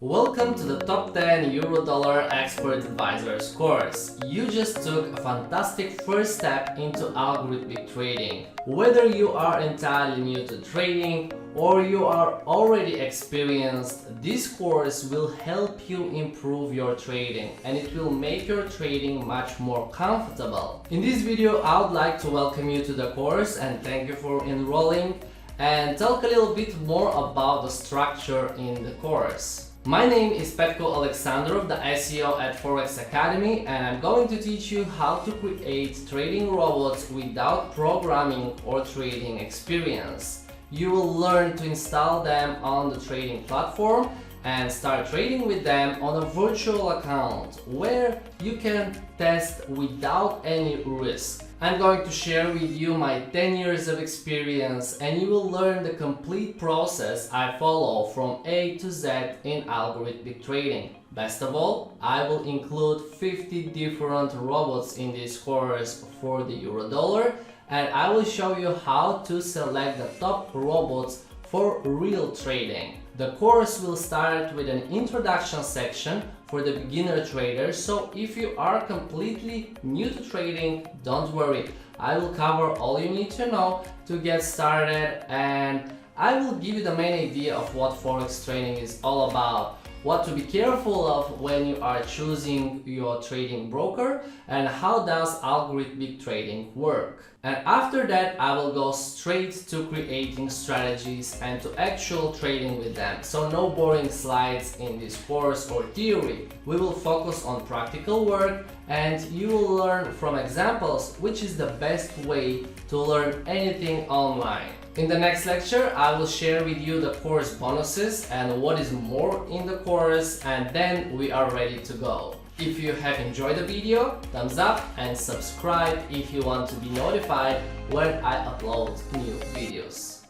Welcome to the Top 10 Euro-Dollar Expert Advisors course. You just took a fantastic first step into algorithmic trading. Whether you are entirely new to trading or you are already experienced, this course will help you improve your trading and it will make your trading much more comfortable. In this video, I would like to welcome you to the course and thank you for enrolling and talk a little bit more about the structure in the course. My name is Petko Aleksandrov, the SEO at Forex Academy, and I'm going to teach you how to create trading robots without programming or trading experience. You will learn to install them on the trading platform and start trading with them on a virtual account where you can test without any risk. I'm going to share with you my 10 years of experience and you will learn the complete process I follow from A to Z in algorithmic trading. Best of all, I will include 50 different robots in this course for the euro-dollar and I will show you how to select the top robots for real trading. The course will start with an introduction section for the beginner traders, so if you are completely new to trading, don't worry. I will cover all you need to know to get started and I will give you the main idea of what Forex trading is all about, what to be careful of when you are choosing your trading broker, and how does algorithmic trading work. And after that, I will go straight to creating strategies and to actual trading with them. So no boring slides in this course or theory. We will focus on practical work and you will learn from examples, which is the best way to learn anything online. In the next lecture, I will share with you the course bonuses and what is more in the course, and then we are ready to go. If you have enjoyed the video, thumbs up and subscribe if you want to be notified when I upload new videos.